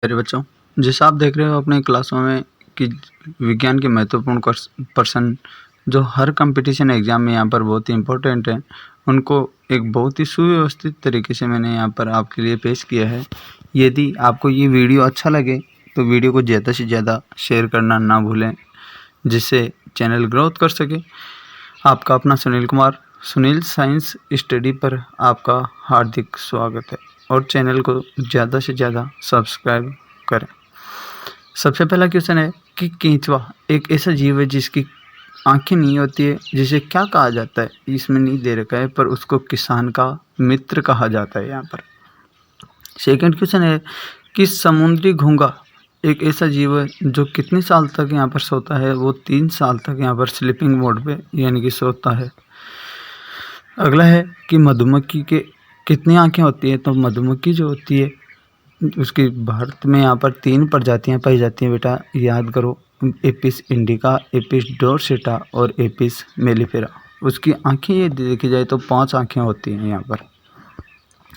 मेरे बच्चों, जैसा आप देख रहे हो अपने क्लासों में कि विज्ञान के महत्वपूर्ण पर्सन जो हर कंपटीशन एग्ज़ाम में यहाँ पर बहुत ही इम्पोर्टेंट है, उनको एक बहुत ही सुव्यवस्थित तरीके से मैंने यहाँ पर आपके लिए पेश किया है। यदि आपको ये वीडियो अच्छा लगे तो वीडियो को ज़्यादा से ज़्यादा शेयर करना ना भूलें, जिससे चैनल ग्रोथ कर सके। आपका अपना सुनील कुमार, सुनील साइंस स्टडी पर आपका हार्दिक स्वागत है और चैनल को ज़्यादा से ज़्यादा सब्सक्राइब करें। सबसे पहला क्वेश्चन है कि केंचुआ एक ऐसा जीव है जिसकी आंखें नहीं होती है, जिसे क्या कहा जाता है? इसमें नहीं दे रखा है, पर उसको किसान का मित्र कहा जाता है यहाँ पर। सेकंड क्वेश्चन है कि समुद्री घोंघा एक ऐसा जीव है जो कितने साल तक यहाँ पर सोता है? वो 3 साल तक यहाँ पर स्लीपिंग मोड पे यानी कि सोता है। अगला है कि मधुमक्खी के कितनी आंखें होती है? तो मधुमक्खी जो होती है उसकी भारत में यहाँ पर 3 प्रजातियाँ पाई जाती हैं बेटा, याद करो। एपिस इंडिका, एपिस डोर्सेटा और एपिस मेलिफेरा। उसकी आंखें ये देखी जाए तो 5 आंखें होती हैं यहाँ पर।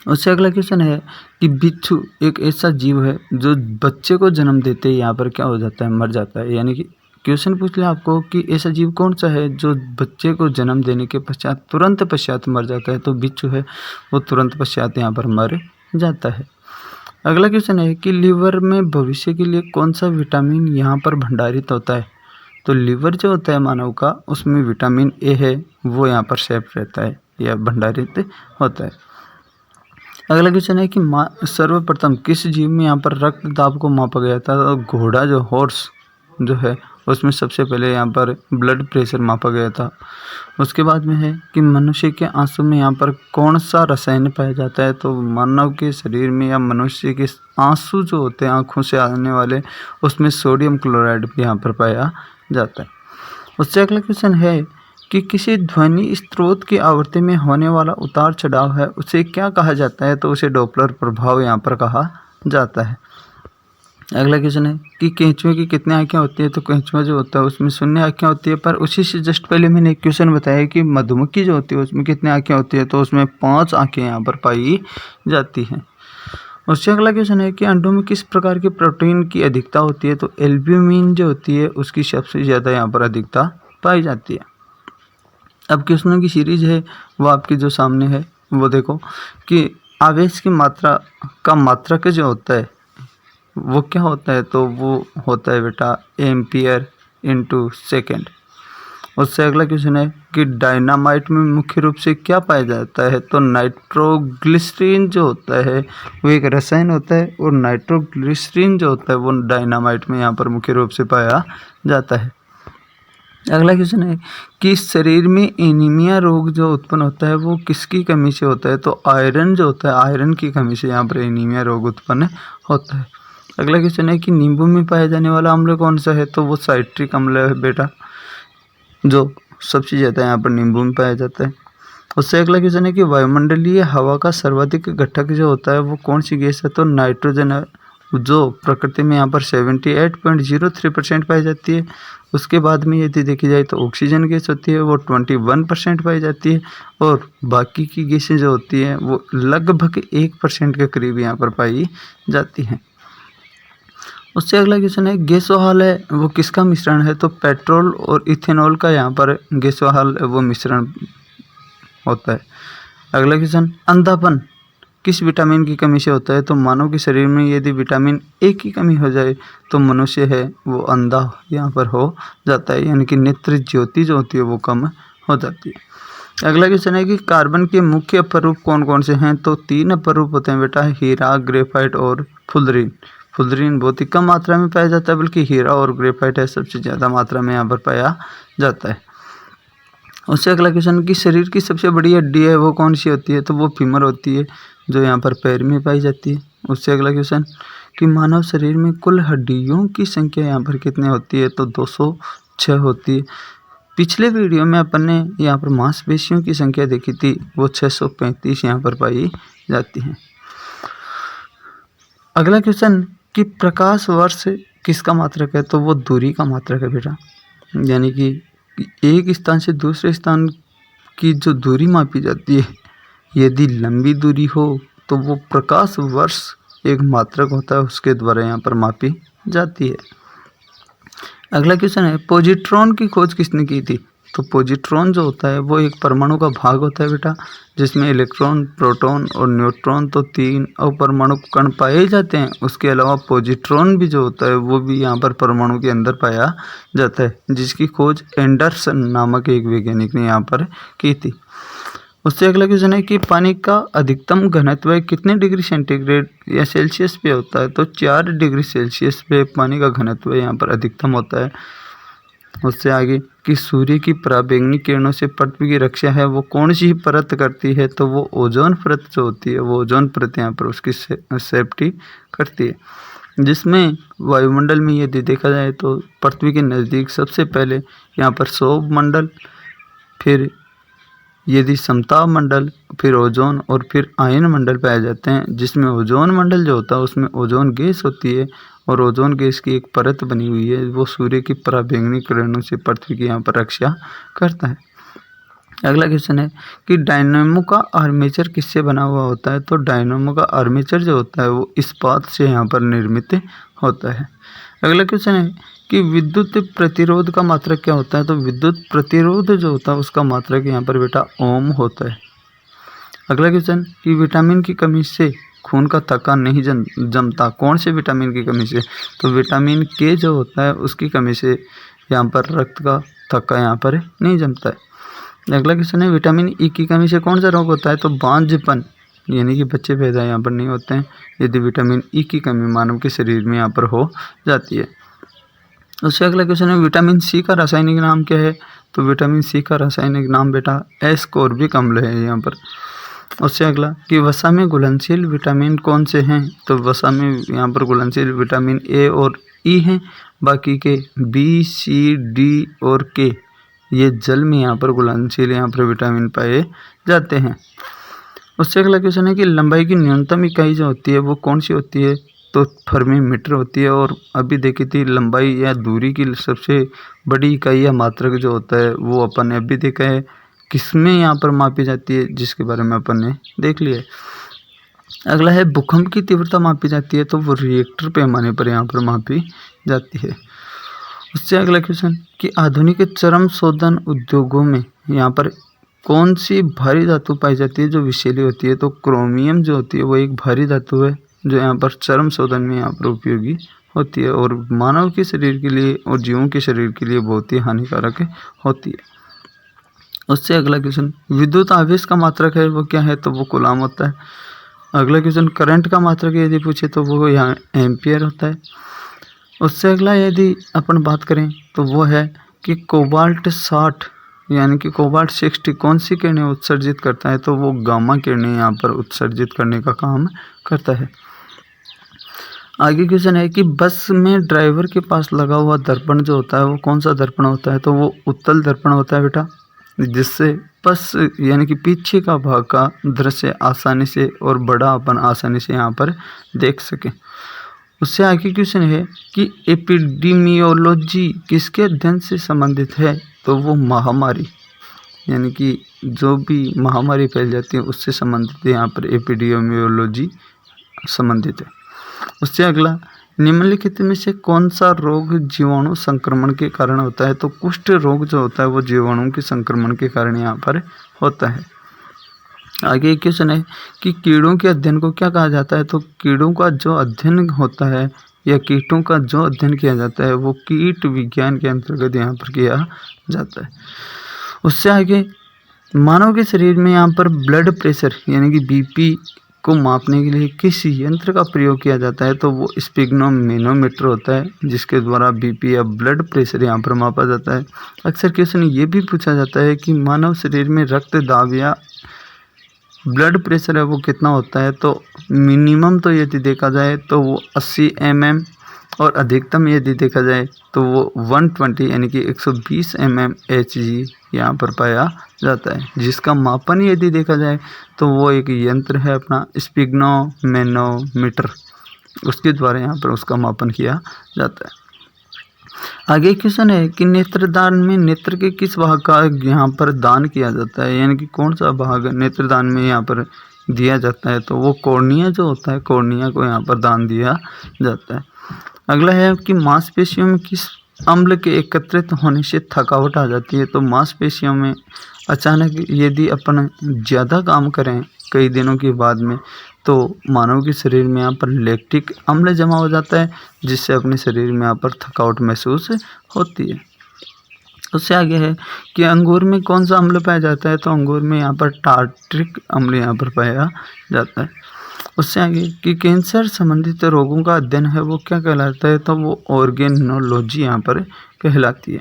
उससे अगला क्वेश्चन है कि बिच्छू एक ऐसा जीव है जो बच्चे को जन्म देते ही यहाँ पर क्या हो जाता है? मर जाता है। यानी कि क्वेश्चन पूछ लिया आपको कि ऐसा जीव कौन सा है जो बच्चे को जन्म देने के पश्चात तुरंत पश्चात मर जाता है? तो बिच्छू है, वो तुरंत पश्चात यहाँ पर मर जाता है। अगला क्वेश्चन है कि लीवर में भविष्य के लिए कौन सा विटामिन यहाँ पर भंडारित होता है? तो लीवर जो होता है मानव का, उसमें विटामिन ए है, वो यहाँ पर सेफ रहता है या भंडारित होता है। अगला क्वेश्चन है कि सर्वप्रथम किस जीव में यहाँ पर रक्त दाब को मापा गया था? तो घोड़ा जो हॉर्स जो है उसमें सबसे पहले यहाँ पर ब्लड प्रेशर मापा गया था। उसके बाद में है कि मनुष्य के आंसू में यहाँ पर कौन सा रसायन पाया जाता है? तो मानव के शरीर में या मनुष्य के आंसू जो होते हैं आँखों से आने वाले, उसमें सोडियम क्लोराइड भी यहाँ पर पाया जाता है। उससे अगला क्वेश्चन है कि किसी ध्वनि स्रोत की आवृत्ति में होने वाला उतार चढ़ाव है, उसे क्या कहा जाता है? तो उसे डॉपलर प्रभाव यहाँ पर कहा जाता है। अगला क्वेश्चन है कि केंचुए की कितनी आंखें होती है? तो केंचुआ जो होता है उसमें 0 आंखें होती है, पर उसी से जस्ट पहले मैंने एक क्वेश्चन बताया कि मधुमक्खी जो होती है उसमें कितनी आंखें होती है? तो उसमें 5 आंखें यहाँ पर पाई जाती हैं। उससे अगला क्वेश्चन है कि अंडों में किस प्रकार के प्रोटीन की अधिकता होती है? तो एल्ब्यूमिन जो होती है उसकी सबसे ज़्यादा यहाँ पर अधिकता पाई जाती है। अब क्वेश्चनों की सीरीज है वो आपके जो सामने है, वो देखो कि आवेश की मात्रा का मात्रक जो होता है वो क्या होता है? तो वो होता है बेटा एम्पियर इंटू सेकेंड। उससे अगला क्वेश्चन है कि डायनामाइट में मुख्य रूप से क्या पाया जाता है? तो नाइट्रोग्लिसरीन जो होता है वो एक रसायन होता है, और नाइट्रोग्लिसरीन जो होता है वो डायनामाइट में यहाँ पर मुख्य रूप से पाया जाता है। अगला क्वेश्चन है कि शरीर में एनीमिया रोग जो उत्पन्न होता है वो किसकी कमी से होता है? तो आयरन जो होता है, आयरन की कमी से यहाँ पर एनीमिया रोग उत्पन्न होता है। अगला क्वेश्चन है कि नींबू में पाया जाने वाला अम्ल कौन सा है? तो वो साइट्रिक अम्ल है बेटा, जो सबसे ज़्यादा यहाँ पर नींबू में पाया जाता है। उससे अगला क्वेश्चन है कि वायुमंडलीय हवा का सर्वाधिक घटक जो होता है वो कौन सी गैस है? तो नाइट्रोजन है, जो प्रकृति में यहाँ पर 78.03% पाई जाती है। उसके बाद में यदि देखी जाए तो ऑक्सीजन गैस होती है, वो 21% पाई जाती है, और बाकी की गैसें जो होती हैं वो लगभग 1% के करीब यहाँ पर पाई जाती हैं। उससे अगला क्वेश्चन है गैसोहॉल है वो किसका मिश्रण है? तो पेट्रोल और इथेनॉल का यहाँ पर गैसोहॉल वो मिश्रण होता है। अगला क्वेश्चन अंधापन किस विटामिन की कमी से होता है? तो मानव के शरीर में यदि विटामिन ए की कमी हो जाए तो मनुष्य है वो अंधा यहाँ पर हो जाता है, यानी कि नेत्र ज्योति जो होती है वो कम हो जाती है। अगला क्वेश्चन है कि कार्बन के मुख्य अपरूप कौन कौन से हैं? तो 3 अपरूप होते हैं बेटा, हीरा, ग्रेफाइट और फुलरीन। फुलरीन बहुत ही कम मात्रा में पाया जाता है, बल्कि हीरा और ग्रेफाइट है सबसे ज़्यादा मात्रा में यहाँ पर पाया जाता है। उससे अगला क्वेश्चन कि शरीर की सबसे बड़ी हड्डी है वो कौन सी होती है? तो वो फीमर होती है, जो यहाँ पर पैर में पाई जाती है। उससे अगला क्वेश्चन कि मानव शरीर में कुल हड्डियों की संख्या यहाँ पर कितनी होती है? तो 206 होती है। पिछले वीडियो में अपन ने यहाँ पर मांसपेशियों की संख्या देखी थी, वो 635 यहाँ पर पाई जाती हैं। अगला क्वेश्चन कि प्रकाश वर्ष किसका मात्रक है? तो वो दूरी का मात्रक है बेटा, यानी कि एक स्थान से दूसरे स्थान की जो दूरी मापी जाती है, यदि लंबी दूरी हो तो वो प्रकाश वर्ष एक मात्रक होता है उसके द्वारा यहाँ पर मापी जाती है। अगला क्वेश्चन है, पॉजिट्रॉन की खोज किसने की थी? तो पॉजिट्रॉन जो होता है वो एक परमाणु का भाग होता है बेटा, जिसमें इलेक्ट्रॉन, प्रोटॉन और न्यूट्रॉन तो 3 अपरमाणु कण पाए जाते हैं। उसके अलावा पॉजिट्रॉन भी जो होता है वो भी यहाँ पर परमाणु के अंदर पाया जाता है, जिसकी खोज एंडरसन नामक एक वैज्ञानिक ने यहाँ पर की थी। उससे अगला क्वेश्चन है कि पानी का अधिकतम घनत्व कितने डिग्री सेंटीग्रेड या सेल्सियस पे होता है? तो 4 डिग्री सेल्सियस पे पानी का घनत्व यहाँ पर अधिकतम होता है। उससे आगे कि सूर्य की पराबैंगनी किरणों से पृथ्वी की रक्षा है वो कौन सी परत करती है? तो वो ओजोन परत जो होती है, वो ओजोन परत यहाँ पर उसकी सेफ्टी करती है, जिसमें वायुमंडल में यदि देखा जाए तो पृथ्वी के नज़दीक सबसे पहले यहाँ पर सौर मंडल, फिर यदि समताप मंडल, फिर ओजोन और फिर आयन मंडल पाए जाते हैं, जिसमें ओजोन मंडल जो होता है उसमें ओजोन गैस होती है और ओजोन गैस की एक परत बनी हुई है, वो सूर्य की पराबैंगनी किरणों से पृथ्वी की यहाँ पर रक्षा करता है। अगला क्वेश्चन है कि डायनेमो का आर्मेचर किससे बना हुआ होता है? तो डायनेमो का आर्मेचर जो होता है वो इस्पात से यहाँ पर निर्मित होता है। अगला क्वेश्चन है कि विद्युत प्रतिरोध का मात्रक क्या होता है? तो विद्युत प्रतिरोध जो होता है उसका मात्रक यहाँ पर बेटा ओम होता है। अगला क्वेश्चन कि विटामिन की कमी से खून का थक्का नहीं जमता, कौन से विटामिन की कमी से? तो विटामिन के जो होता है उसकी कमी से यहाँ पर रक्त का थक्का यहाँ पर नहीं जमता है। अगला क्वेश्चन है विटामिन ई की कमी से कौन सा रोग होता है? तो बांझपन, यानी कि बच्चे पैदा यहाँ पर नहीं होते हैं यदि विटामिन ई की कमी मानव के शरीर में यहाँ पर हो जाती है। उससे अगला क्वेश्चन है विटामिन सी का रासायनिक नाम क्या है? तो विटामिन सी का रासायनिक नाम बेटा एस्कोर्बिक अम्ल है यहाँ पर। उससे अगला कि वसा में घुलनशील विटामिन कौन से हैं? तो वसा में यहाँ पर घुलनशील विटामिन ए और ई हैं, बाकी के बी, सी, डी और के ये जल में यहाँ पर घुलनशील यहाँ पर विटामिन पाए जाते हैं। उससे अगला क्वेश्चन है कि लंबाई की न्यूनतम इकाई जो होती है वो कौन सी होती है? तो फर्मी मीटर होती है। और अभी देखी थी लंबाई या दूरी की सबसे बड़ी इकाई या मात्रक जो होता है वो अपन ने अभी देखा है किसमें यहाँ पर मापी जाती है, जिसके बारे में अपन ने देख लिया है। अगला है भूकंप की तीव्रता मापी जाती है, तो वो रिएक्टर पैमाने पर यहाँ पर मापी जाती है। उससे अगला क्वेश्चन कि आधुनिक चरम शोधन उद्योगों में यहाँ पर कौन सी भारी धातु पाई जाती है जो विषैली होती है? तो क्रोमियम जो होती है वो एक भारी धातु है जो यहाँ पर चरम शोधन में यहाँ पर उपयोगी होती है और मानव के शरीर के लिए और जीवों के शरीर के लिए बहुत ही हानिकारक होती है। उससे अगला क्वेश्चन विद्युत आवेश का मात्रक है वो क्या है? तो वो कूलाम होता है। अगला क्वेश्चन करंट का मात्रक यदि पूछे तो वो यहाँ एम्पियर होता है। उससे अगला यदि अपन बात करें तो वो है कि कोबाल्ट 60 यानी कि कोबाल्ट 60 कौन सी किरणें उत्सर्जित करता है? तो वो गामा किरणें यहाँ पर उत्सर्जित करने का काम करता है। आगे क्वेश्चन है कि बस में ड्राइवर के पास लगा हुआ दर्पण जो होता है वो कौन सा दर्पण होता है? तो वो उत्तल दर्पण होता है बेटा, जिससे बस यानी कि पीछे का भाग का दृश्य आसानी से और बड़ा अपन आसानी से यहाँ पर देख सकें। उससे आगे क्वेश्चन है कि एपिडेमियोलॉजी किसके अध्ययन से संबंधित है? तो वो महामारी, यानी कि जो भी महामारी फैल जाती है उससे संबंधित यहाँ पर एपिडेमियोलॉजी संबंधित है। उससे अगला निम्नलिखित में से कौन सा रोग जीवाणु संक्रमण के कारण होता है? तो कुष्ठ रोग जो होता है वो जीवाणु के संक्रमण के कारण यहाँ पर होता है। आगे एक क्वेश्चन है कि कीड़ों के अध्ययन को क्या कहा जाता है? तो कीड़ों का जो अध्ययन होता है या कीटों का जो अध्ययन किया जाता है वो कीट विज्ञान के अंतर्गत यहाँ पर किया जाता है। उससे आगे मानव के शरीर में यहाँ पर ब्लड प्रेशर यानी कि बीपी को मापने के लिए किस यंत्र का प्रयोग किया जाता है? तो वो स्पिग्नोमेनोमीटर होता है, जिसके द्वारा बीपी या ब्लड प्रेशर यहाँ पर मापा जाता है। अक्सर क्वेश्चन ये भी पूछा जाता है कि मानव शरीर में रक्त दाब या ब्लड प्रेशर है वो कितना होता है? तो मिनिमम तो यदि देखा जाए तो वो 80 mm और अधिकतम यदि देखा जाए तो वो 120 यानी कि 120 mm Hg यहाँ पर पाया जाता है, जिसका मापन यदि देखा जाए तो वो एक यंत्र है अपना स्पिग्नोमेनोमीटर, उसके द्वारा यहाँ पर उसका मापन किया जाता है। आगे क्वेश्चन है कि नेत्रदान में नेत्र के किस भाग का यहाँ पर दान किया जाता है, यानी कि कौन सा भाग नेत्रदान में यहाँ पर दिया जाता है तो वो कॉर्निया जो होता है, कॉर्निया को यहाँ पर दान दिया जाता है। अगला है कि मांसपेशियों में किस अम्ल के एकत्रित होने से थकावट आ जाती है। तो मांसपेशियों में अचानक यदि अपन ज़्यादा काम करें कई दिनों के बाद में, तो मानव के शरीर में यहाँ पर लैक्टिक अम्ल जमा हो जाता है, जिससे अपने शरीर में यहाँ पर थकावट महसूस होती है। उससे आगे है कि अंगूर में कौन सा अम्ल पाया जाता है। तो अंगूर में यहाँ पर टार्ट्रिक अम्ल यहाँ पर पाया जाता है। उससे आगे कि कैंसर संबंधित रोगों का अध्ययन है वो क्या कहलाता है। तो वो ऑर्गेनोलॉजी यहाँ पर कहलाती है।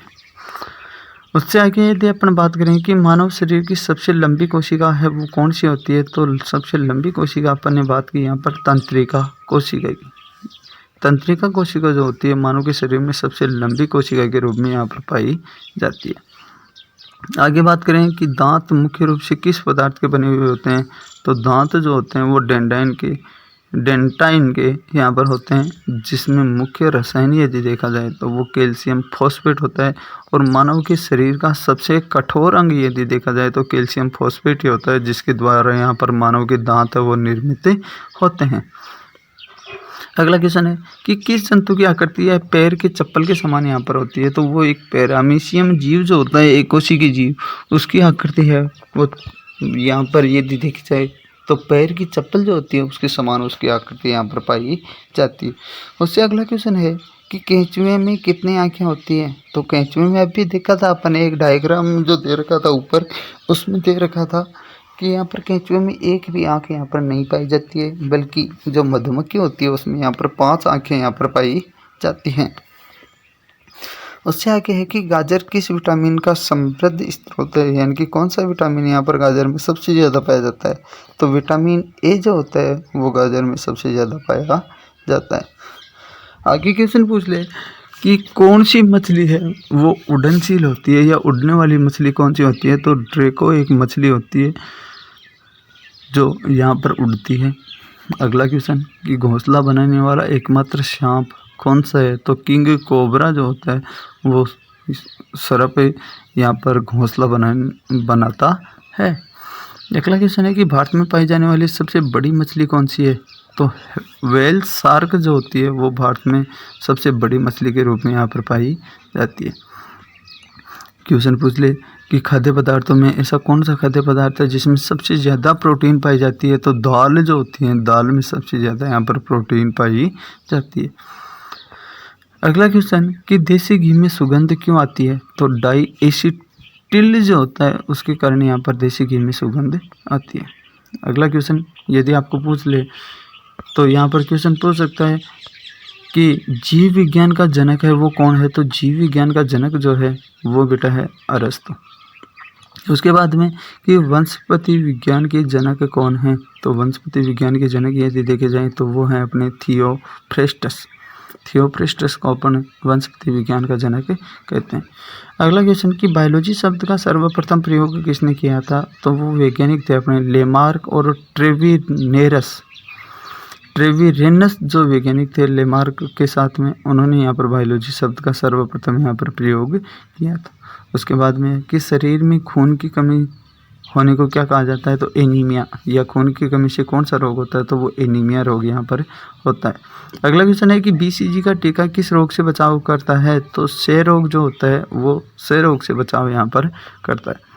उससे आगे यदि अपन बात करें कि मानव शरीर की सबसे लंबी कोशिका है वो कौन सी होती है। तो सबसे लंबी कोशिका अपन ने बात की यहाँ पर तंत्रिका कोशिका की। तंत्रिका कोशिका जो होती है मानव के शरीर में सबसे लंबी कोशिका के रूप में यहाँ पर पाई जाती है। आगे बात करें कि दांत मुख्य रूप से किस पदार्थ के बने हुए होते हैं। तो दांत जो होते हैं वो डेंटाइन के यहाँ पर होते हैं, जिसमें मुख्य रसायन यदि देखा जाए तो वो कैल्शियम फॉस्फेट होता है। और मानव के शरीर का सबसे कठोर अंग यदि देखा जाए तो कैल्शियम फॉस्फेट ही होता है, जिसके द्वारा यहाँ पर मानव के दांत है वो निर्मित होते हैं। अगला क्वेश्चन है कि किस जंतु की आकृति है पैर के चप्पल के समान यहाँ पर होती है। तो वो एक पैरामीशियम जीव जो होता है, एक कोशिकीय जीव, उसकी आकृति है वो यहाँ पर यदि देखी जाए तो पैर की चप्पल जो होती है उसके समान उसकी आकृति यहाँ पर पाई जाती है। उससे अगला क्वेश्चन है कि केंचुए में कितनी आँखें होती है। तो केंचुए में अभी देखा था अपन एक डायग्राम जो दे रखा था ऊपर, उसमें दे रखा था कि यहाँ पर केंचुए में एक भी आँख यहाँ पर नहीं पाई जाती है, बल्कि जो मधुमक्खी होती है उसमें यहाँ पर 5 आँखें यहाँ पर पाई जाती हैं। उससे आगे है कि गाजर किस विटामिन का समृद्ध स्रोत है, यानी कि कौन सा विटामिन यहाँ पर गाजर में सबसे ज़्यादा पाया जाता है। तो विटामिन ए जो होता है वो गाजर में सबसे ज़्यादा पाया जाता है। आगे क्वेश्चन पूछ ले कि कौन सी मछली है वो उड़नशील होती है, या उड़ने वाली मछली कौन सी होती है। तो ड्रेको एक मछली होती है जो यहाँ पर उड़ती है। अगला क्वेश्चन कि घोंसला बनाने वाला एकमात्र सांप कौन सा है। तो किंग कोबरा जो होता है वो सर पे यहाँ पर घोंसला बनाता है। अगला क्वेश्चन है कि भारत में पाई जाने वाली सबसे बड़ी मछली कौन सी है। तो व्हेल शार्क जो होती है वो भारत में सबसे बड़ी मछली के रूप में यहाँ पर पाई जाती है। क्वेश्चन पूछ ले कि खाद्य पदार्थों में ऐसा कौन सा खाद्य पदार्थ है जिसमें सबसे ज़्यादा प्रोटीन पाई जाती है। तो दाल जो होती है, दाल में सबसे ज़्यादा यहाँ पर प्रोटीन पाई जाती है। अगला क्वेश्चन कि देसी घी में सुगंध क्यों आती है। तो डाई एसिटिल जो होता है उसके कारण यहाँ पर देसी घी में सुगंध आती है। अगला क्वेश्चन यदि आपको पूछ ले तो यहाँ पर क्वेश्चन पूछ सकता है कि जीव विज्ञान का जनक है वो कौन है। तो जीव विज्ञान का जनक जो है वो बेटा है अरस्तु। उसके बाद में कि वनस्पति विज्ञान के जनक कौन है। तो वनस्पति विज्ञान के जनक यदि देखे जाएं तो वो हैं अपने थियोफ्रेस्टस। थियोफ्रेस्टस को अपन वनस्पति विज्ञान का जनक कहते हैं। अगला क्वेश्चन कि बायोलॉजी शब्द का सर्वप्रथम प्रयोग किसने किया था। तो वो वैज्ञानिक थे अपने लेमार्क और ट्रेविरेनस जो वैज्ञानिक थे लेमार्क के साथ में, उन्होंने यहाँ पर बायोलॉजी शब्द का सर्वप्रथम यहाँ पर प्रयोग किया था। उसके बाद में कि शरीर में खून की कमी होने को क्या कहा जाता है। तो एनीमिया, या खून की कमी से कौन सा रोग होता है। तो वो एनीमिया रोग यहाँ पर होता है। अगला क्वेश्चन है कि BCG का टीका किस रोग से बचाव करता है। तो क्षय रोग जो होता है वो क्षय रोग से बचाव यहाँ पर करता है।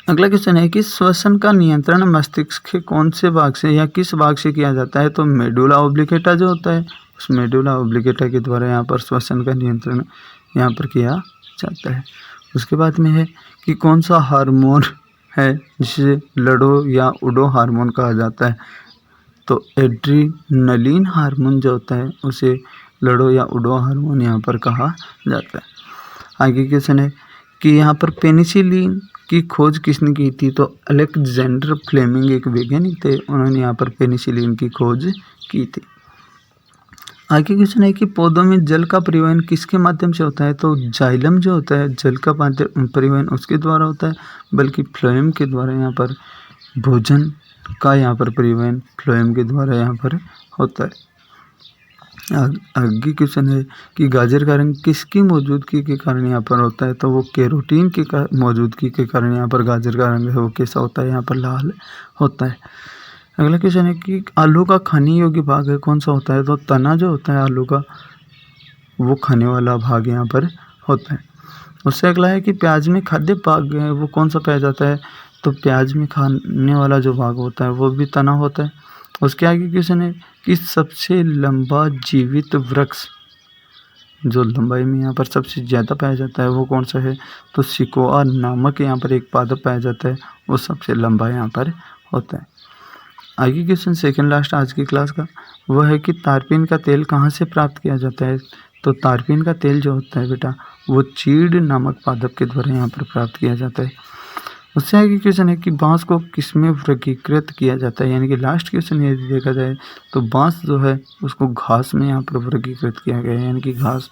अगला क्वेश्चन है कि श्वसन का नियंत्रण मस्तिष्क के कौन से भाग से या किस भाग से किया जाता है। तो मेडुला ऑब्लिगेटा जो होता है उस मेडुला ऑब्लिगेटा के द्वारा यहाँ पर श्वसन का नियंत्रण यहाँ पर किया जाता है। उसके बाद में है कि कौन सा हार्मोन है जिसे लड़ो या उडो हार्मोन कहा जाता है। तो एड्रीनलिन हार्मोन जो होता है उसे लड़ो या उडो हार्मोन यहाँ पर कहा जाता है। आगे क्वेश्चन है कि यहाँ पर पेनिसिलिन की खोज किसने की थी। तो अलेक्जेंडर फ्लेमिंग एक वैज्ञानिक थे, उन्होंने यहाँ पर पेनिसिलिन की खोज की थी। आगे क्वेश्चन है कि पौधों में जल का परिवहन किसके माध्यम से होता है। तो जाइलम जो होता है जल का परिवहन उसके द्वारा होता है, बल्कि फ्लोएम के द्वारा यहाँ पर भोजन का यहाँ पर परिवहन फ्लोएम के द्वारा यहाँ पर होता है। आगे क्वेश्चन है कि गाजर का रंग किसकी मौजूदगी के कारण यहाँ पर होता है, तो वो कैरोटीन की मौजूदगी के कारण यहाँ पर गाजर का रंग है वो कैसा होता है, यहाँ पर लाल होता है। अगला क्वेश्चन है कि आलू का खाने योग्य भाग है कौन सा होता है, तो तना जो होता है आलू का वो खाने वाला भाग यहाँ पर होता है। उससे अगला है कि प्याज में खाद्य भाग है वो कौन सा पाया जाता है, तो प्याज में खाने वाला जो भाग होता है वो भी तना होता है। उसके आगे क्वेश्चन है कि सबसे लंबा जीवित वृक्ष जो लंबाई में यहाँ पर सबसे ज़्यादा पाया जाता है वो कौन सा है, तो सिकोआ नामक यहाँ पर एक पादप पाया जाता है वो सबसे लंबा यहाँ पर होता है। आगे क्वेश्चन सेकंड लास्ट आज की क्लास का वह है कि तारपीन का तेल कहाँ से प्राप्त किया जाता है, तो तारपीन का तेल जो होता है बेटा वो चीड़ नामक पादप के द्वारा यहाँ पर प्राप्त किया जाता है। उससे आगे क्वेश्चन है कि बांस को किसमें वर्गीकृत किया जाता है, यानी कि लास्ट क्वेश्चन यदि देखा जाए तो बांस जो है उसको घास में यहाँ पर वर्गीकृत किया गया है, यानी कि घास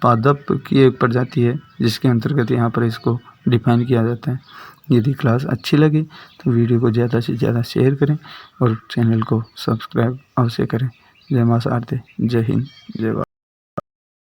पादप की एक प्रजाति है जिसके अंतर्गत यहाँ पर इसको डिफाइन किया जाता है। यदि क्लास अच्छी लगी तो वीडियो को ज़्यादा से ज़्यादा शेयर करें और चैनल को सब्सक्राइब अवश्य करें। जय मां शारदे, जय हिंद, जय भारत।